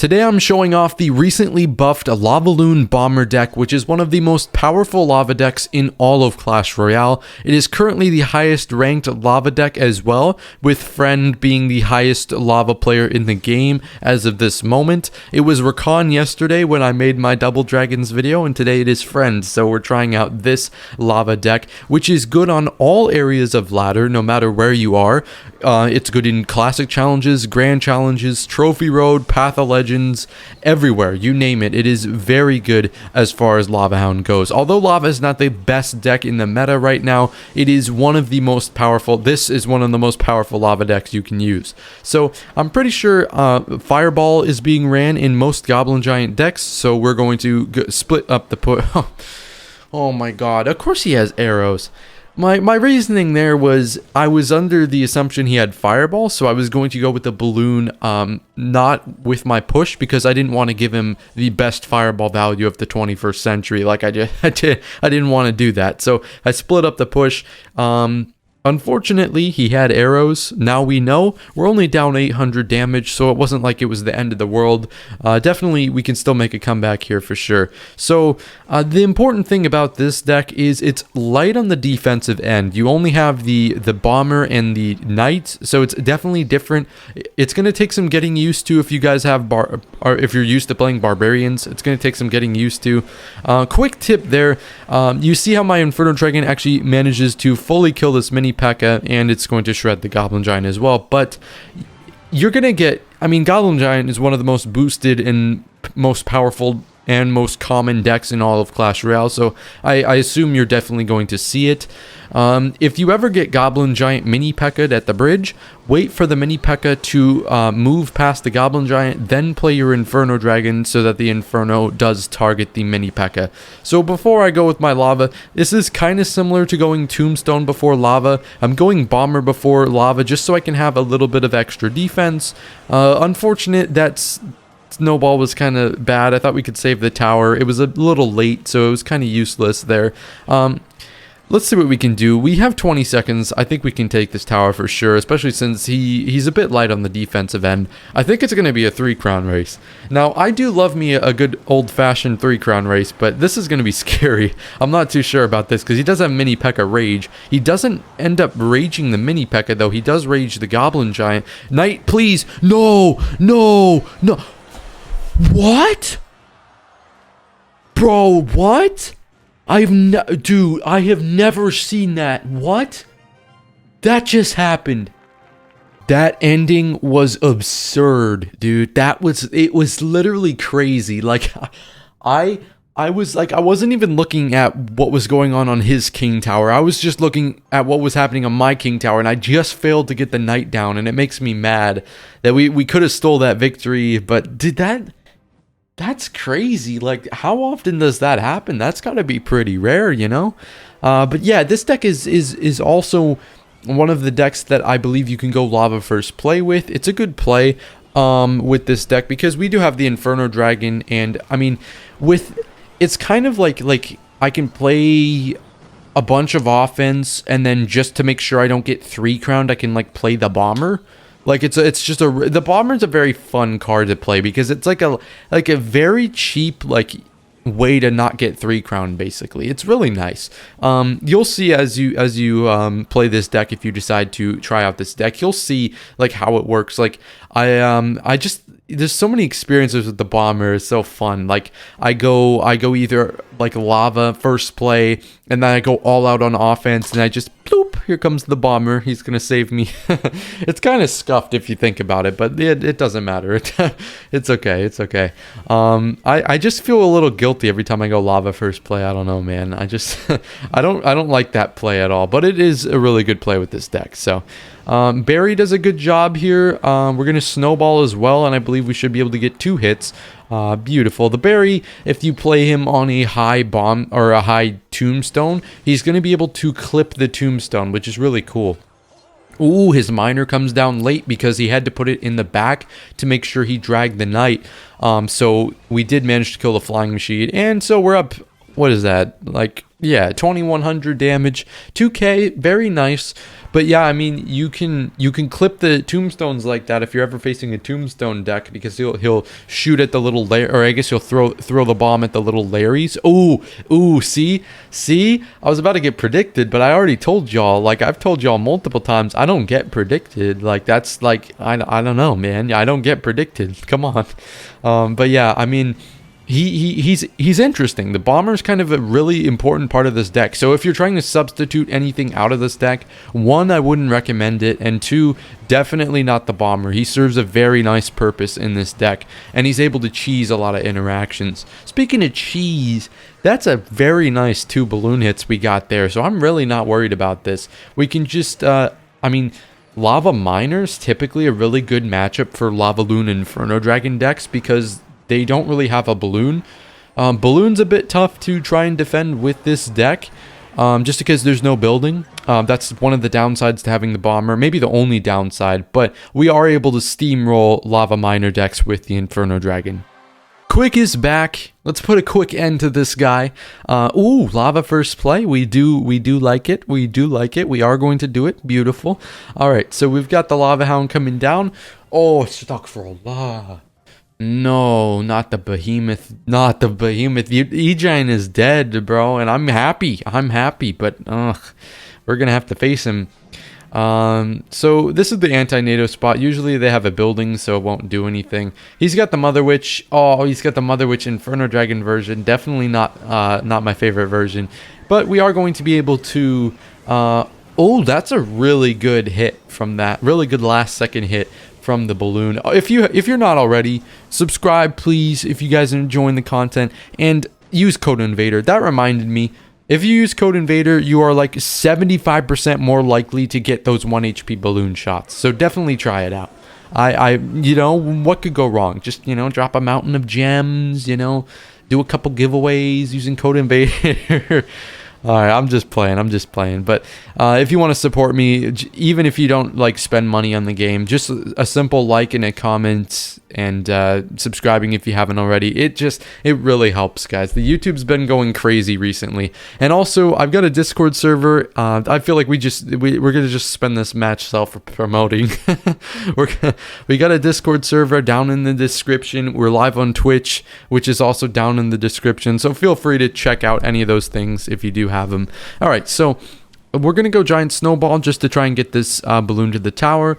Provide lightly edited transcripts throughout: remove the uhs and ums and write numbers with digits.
Today I'm showing off the recently buffed Lavaloon Bomber deck, which is one of the most powerful lava decks in all of Clash Royale. It is currently the highest ranked lava deck as well, with Friend being the highest lava player in the game as of this moment. It was Rakan yesterday when I made my Double Dragons video, and today it is Friend, so we're trying out this lava deck, which is good on all areas of ladder, no matter where you are. It's good in classic challenges, grand challenges, trophy road, path of legends, everywhere, you name it. It is very good as far as Lava Hound goes. Although Lava is not the best deck in the meta right now, it is one of the most powerful. This is one of the most powerful lava decks you can use. So I'm pretty sure Fireball is being ran in most Goblin Giant decks, so we're going to split up the put. Oh my god, of course he has arrows. My reasoning there was I was under the assumption he had Fireball, so I was going to go with the balloon, not with my push, because I didn't want to give him the best Fireball value of the 21st century. Like I didn't want to do that, so I split up the push. Unfortunately, he had arrows. Now we know we're only down 800 damage, so it wasn't like it was the end of the world. Definitely, we can still make a comeback here for sure. So the important thing about this deck is it's light on the defensive end. You only have the bomber and the knight, so it's definitely different. It's going to take some getting used to if you guys have or if you're used to playing barbarians. It's going to take some getting used to. Quick tip there. You see how my Inferno Dragon actually manages to fully kill this mini P.E.K.K.A, and it's going to shred the Goblin Giant as well, but you're gonna get, I mean, Goblin Giant is one of the most boosted and most powerful and most common decks in all of Clash Royale, so I assume you're definitely going to see it. If you ever get Goblin Giant mini P.E.K.K.A at the bridge, wait for the mini P.E.K.K.A to move past the Goblin Giant, then play your Inferno Dragon so that the Inferno does target the mini P.E.K.K.A. So before I go with my Lava, this is kind of similar to going Tombstone before Lava. I'm going Bomber before Lava just so I can have a little bit of extra defense. Unfortunate that's Snowball was kind of bad. I thought we could save the tower. It was a little late, so it was kind of useless there. Let's see what we can do. We have 20 seconds. I think we can take this tower for sure, especially since he's a bit light on the defensive end. I think it's going to be a 3-crown race. Now, I do love me a good old-fashioned 3-crown race, but this is going to be scary. I'm not too sure about this because he does have mini P.E.K.K.A rage. He doesn't end up raging the mini P.E.K.K.A, though. He does rage the Goblin Giant. Knight, please. No, no, no. What? Bro, what? Dude, I have never seen that. What? That just happened. That ending was absurd, dude. It was literally crazy. Like, I was like, I wasn't even looking at what was going on his king tower. I was just looking at what was happening on my king tower, and I just failed to get the knight down, and it makes me mad that we could have stole that victory, but that's crazy. Like, how often does that happen? That's got to be pretty rare, you know? But yeah, this deck is also one of the decks that I believe you can go Lava first play with. It's a good play with this deck because we do have the Inferno Dragon, and I mean, it's kind of like I can play a bunch of offense, and then just to make sure I don't get 3-crowned, I can like play the Bomber. Like the Bomber's a very fun card to play because it's like a very cheap like way to not get 3-crown basically. It's really nice. You'll see as you play this deck, if you decide to try out this deck, you'll see like how it works. Like there's so many experiences with the Bomber. It's so fun. Like I go either like Lava first play, and then I go all out on offense, and I just bloop, here comes the Bomber. He's gonna save me. It's kind of scuffed if you think about it, but it doesn't matter. It's okay. It's okay. I just feel a little guilty every time I go Lava first play. I don't know, man. I just I don't like that play at all. But it is a really good play with this deck. So Barry does a good job here. We're gonna Snowball as well, and I believe we should be able to get 2 hits. Beautiful. The Barry, if you play him on a high bomb or a high tombstone, he's going to be able to clip the tombstone, which is really cool. Ooh, his miner comes down late because he had to put it in the back to make sure he dragged the knight. So we did manage to kill the flying machine, and so we're up, what is that, like Yeah, 2100 damage, 2k, very nice. But yeah, I mean, you can clip the tombstones like that if you're ever facing a tombstone deck, because he'll shoot at the little layer, or I guess he'll throw the bomb at the little Larrys. Ooh, see, I was about to get predicted, but I already told y'all. Like, I've told y'all multiple times, I don't get predicted. Like, that's like, I don't know, man. I don't get predicted. Come on. But yeah, I mean, he's interesting. The bomber is kind of a really important part of this deck. So if you're trying to substitute anything out of this deck, one, I wouldn't recommend it, and two, definitely not the bomber. He serves a very nice purpose in this deck, and he's able to cheese a lot of interactions. Speaking of cheese, that's a very nice 2 balloon hits we got there, so I'm really not worried about this. We can just, I mean, Lava Miner's typically a really good matchup for Lavaloon Inferno Dragon decks, because they don't really have a balloon. Balloon's a bit tough to try and defend with this deck, just because there's no building. That's one of the downsides to having the bomber, maybe the only downside, but we are able to steamroll Lava Miner decks with the Inferno Dragon. Quick is back. Let's put a quick end to this guy. Ooh, Lava first play. We do like it. We do like it. We are going to do it. Beautiful. All right, so we've got the Lava Hound coming down. Oh, stuck for a lot. No, not the behemoth. Not the behemoth. E-Giant is dead, bro, and I'm happy. But we're gonna have to face him. So this is the anti-NATO spot. Usually they have a building, so it won't do anything. He's got the Mother Witch. Oh, he's got the Mother Witch Inferno Dragon version. Definitely not my favorite version, but we are going to be able to. Oh, that's a really good hit from that. Really good last second hit from the balloon. If you're not already, subscribe please if you guys are enjoying the content, and use code Invader. That reminded me, if you use code Invader, you are like 75% more likely to get those 1 HP balloon shots, so definitely try it out. You know, what could go wrong? Just, you know, drop a mountain of gems, you know, do a couple giveaways using code Invader. Alright, I'm just playing, but if you want to support me, even if you don't like spend money on the game, just a simple like and a comment, and subscribing if you haven't already, it really helps, guys. The YouTube's been going crazy recently, and also I've got a Discord server. I feel like we're gonna just spend this match self-promoting. We got a Discord server down in the description. We're live on Twitch, which is also down in the description, so feel free to check out any of those things if you do have them. All right, so we're gonna go Giant Snowball just to try and get this balloon to the tower.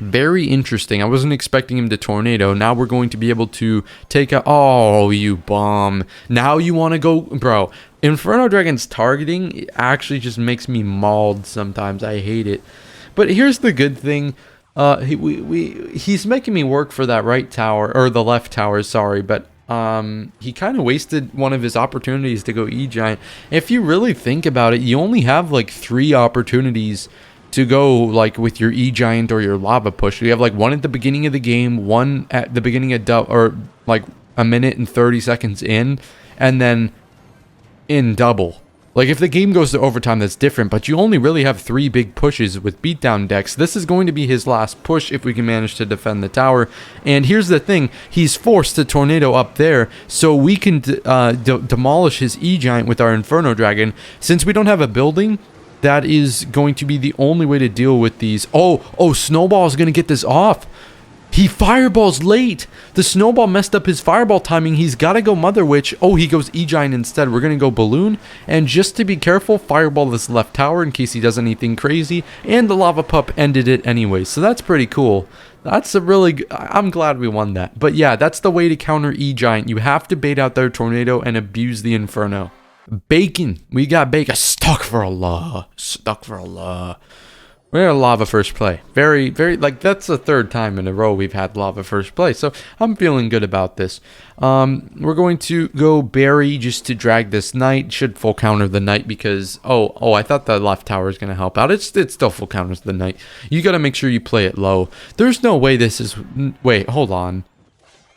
Very interesting. I wasn't expecting him to tornado. Now we're going to be able to take out. Oh, you bum. Now you want to go, bro. Inferno Dragon's targeting actually just makes me mauled sometimes. I hate it. But here's the good thing. He's making me work for that right tower, or the left tower, sorry, but he kind of wasted one of his opportunities to go E-Giant. If you really think about it, you only have like 3 opportunities to go, like, with your E-Giant or your Lava Push. You have like one at the beginning of the game, one at the beginning of or like a minute and 30 seconds in, and then in double. Like, if the game goes to overtime, that's different, but you only really have 3 big pushes with beatdown decks. This is going to be his last push if we can manage to defend the tower. And here's the thing, he's forced to tornado up there, so we can demolish his E-Giant with our Inferno Dragon. Since we don't have a building, that is going to be the only way to deal with these. Oh, Snowball is going to get this off. He fireballs late. The Snowball messed up his fireball timing. He's got to go Mother Witch. Oh, he goes E-Giant instead. We're going to go Balloon. And just to be careful, fireball this left tower in case he does anything crazy. And the Lava Pup ended it anyway. So that's pretty cool. That's a really I'm glad we won that. But yeah, that's the way to counter E-Giant. You have to bait out their tornado and abuse the Inferno. Bacon. We got bacon. Stuck for Allah. We're at Lava first play. Very, like, that's the 3rd time in a row we've had Lava first play, so I'm feeling good about this. We're going to go Berry just to drag this Knight. Should full counter the Knight because, oh, I thought the left tower is going to help out. It still full counters the Knight. You got to make sure you play it low. There's no way this is, wait, hold on.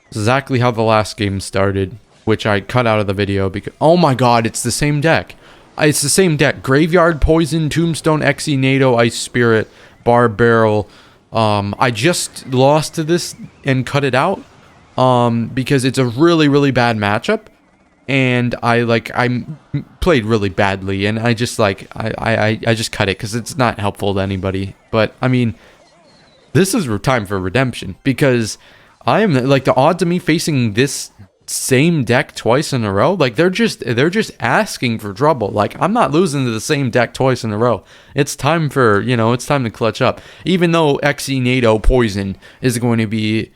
Exactly how the last game started, which I cut out of the video because, oh my god, it's the same deck. It's the same deck. Graveyard, Poison, Tombstone, Xe, NATO, Ice Spirit, Bar Barrel. I just lost to this and cut it out because it's a really, really bad matchup. and I played really badly, and I just I just cut it because it's not helpful to anybody. But I mean, this is time for redemption, because I am like, the odds of me facing this same deck twice in a row, like they're just asking for trouble. Like, I'm not losing to the same deck twice in a row. It's time for, it's time to clutch up. Even though Xe NATO Poison is going to be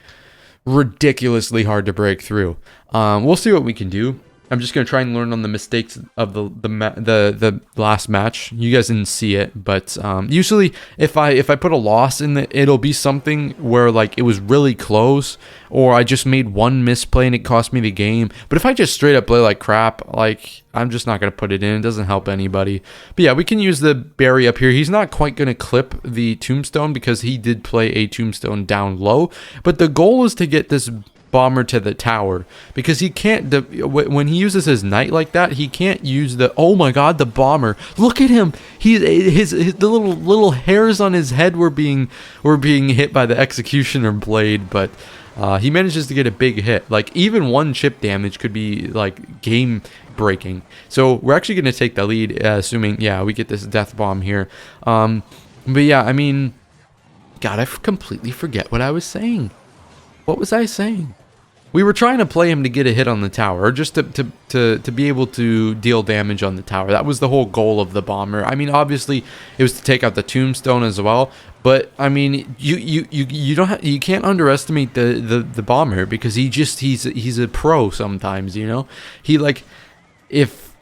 ridiculously hard to break through. We'll see what we can do. I'm just gonna try and learn on the mistakes of the last match. You guys didn't see it, but usually if I put a loss in it'll be something where like it was really close, or I just made one misplay and it cost me the game. But if I just straight up play like crap, like, I'm just not gonna put it in. It doesn't help anybody. But yeah, we can use the berry up here. He's not quite gonna clip the tombstone because he did play a tombstone down low. But the goal is to get this bomber to the tower, because he can't, when he uses his knight like that, he can't use the, oh my god, the bomber. Look at him. The little hairs on his head were being hit by the executioner blade, but he manages to get a big hit. Like, even one chip damage could be like game breaking. So we're actually going to take the lead, assuming, yeah, we get this death bomb here. But yeah, I mean, god, I completely forget what I was saying. What was I saying? We were trying to play him to get a hit on the tower, or just to be able to deal damage on the tower. That was the whole goal of the bomber. I mean, obviously it was to take out the tombstone as well, but I mean, you can't underestimate the bomber, because he's a pro sometimes, if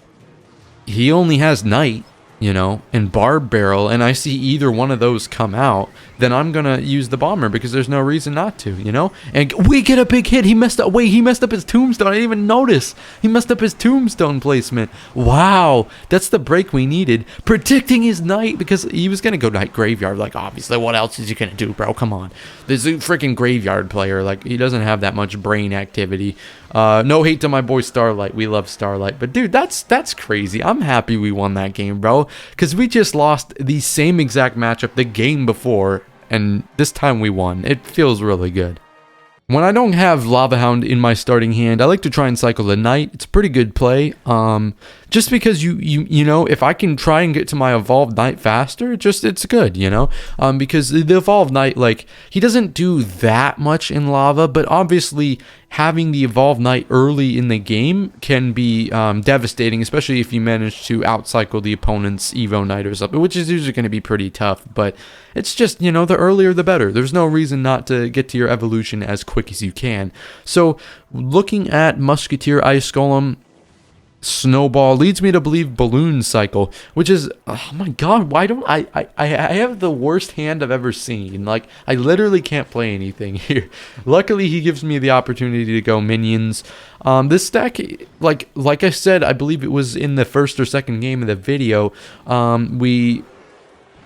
he only has knight, and barb barrel, and I see either one of those come out, then I'm gonna use the bomber, because there's no reason not to, and we get a big hit. He messed up. Wait, he messed up his tombstone. I didn't even notice. He messed up his tombstone placement. Wow, that's the break we needed. Predicting his knight, because he was gonna go knight graveyard. Like, obviously, what else is he gonna do, bro? Come on, this is a freaking graveyard player. Like, he doesn't have that much brain activity. No hate to my boy Starlight. We love Starlight, but dude, that's crazy. I'm happy we won that game, bro, because we just lost the same exact matchup the game before, and this time we won. It feels really good. When I don't have Lava Hound in my starting hand, I like to try and cycle the Knight. It's a pretty good play. Just because you know, if I can try and get to my Evolved Knight faster, it's good, because the Evolved Knight, like, he doesn't do that much in lava, but obviously having the Evolved Knight early in the game can be devastating, especially if you manage to outcycle the opponent's Evo Knight or something, which is usually going to be pretty tough. But it's just, the earlier the better. There's no reason not to get to your evolution as quick as you can. So looking at Musketeer, Ice Golem, Snowball leads me to believe Balloon Cycle, which is, oh my god, why don't I have the worst hand I've ever seen. Like, I literally can't play anything here. Luckily, he gives me the opportunity to go minions. This deck, like I said, I believe it was in the first or second game of the video, we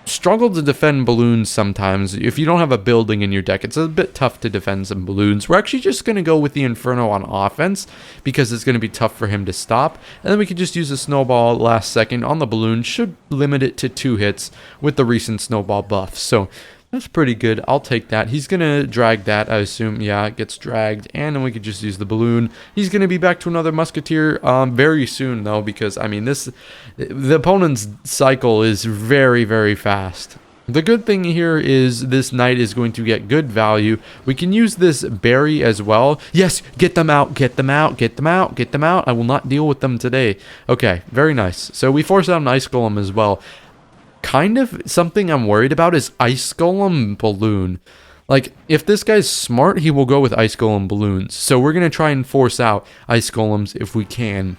struggle to defend balloons sometimes. If you don't have a building in your deck, it's a bit tough to defend some balloons. We're actually just going to go with the Inferno on offense, because it's going to be tough for him to stop. And then we can just use a Snowball last second on the balloon. Should limit it to 2 hits with the recent Snowball buff. So that's pretty good. I'll take that. He's going to drag that, I assume. Yeah, it gets dragged. And then we could just use the balloon. He's going to be back to another Musketeer very soon, though, because, I mean, the opponent's cycle is very, very fast. The good thing here is this Knight is going to get good value. We can use this berry as well. Yes, get them out, get them out, get them out, get them out. I will not deal with them today. Okay, very nice. So we force out an Ice Golem as well. Kind of something I'm worried about is Ice Golem Balloon. Like, if this guy's smart, he will go with Ice Golem Balloons. So we're going to try and force out Ice Golems if we can.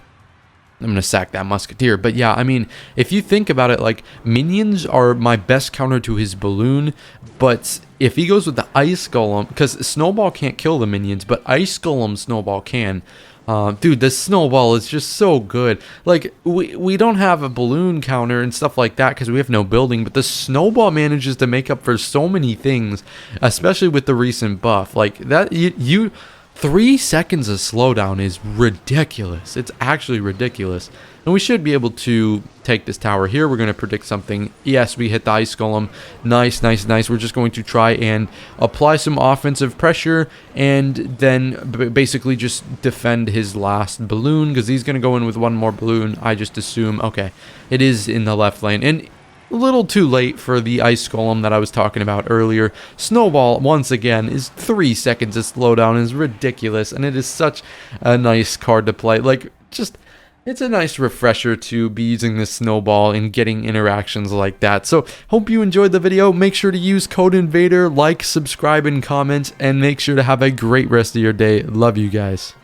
I'm going to sack that Musketeer. But yeah, I mean, if you think about it, like, minions are my best counter to his balloon. But if he goes with the Ice Golem, because Snowball can't kill the minions, but Ice Golem Snowball can. Dude, this Snowball is just so good. Like, we don't have a balloon counter and stuff like that because we have no building, but the Snowball manages to make up for so many things, especially with the recent buff. Like, that, 3 seconds of slowdown is ridiculous. It's actually ridiculous. And we should be able to take this tower here. We're going to predict something. Yes, we hit the ice golem. Nice, nice, nice. We're just going to try and apply some offensive pressure and then basically just defend his last balloon, because he's going to go in with one more balloon. I just assume, okay, it is in the left lane. And a little too late for the ice golem that I was talking about earlier. Snowball, once again, is 3 seconds of slowdown. Is ridiculous, and it is such a nice card to play. Like, just... it's a nice refresher to be using this snowball and getting interactions like that. So, hope you enjoyed the video. Make sure to use code INVADER, like, subscribe, and comment, and make sure to have a great rest of your day. Love you guys.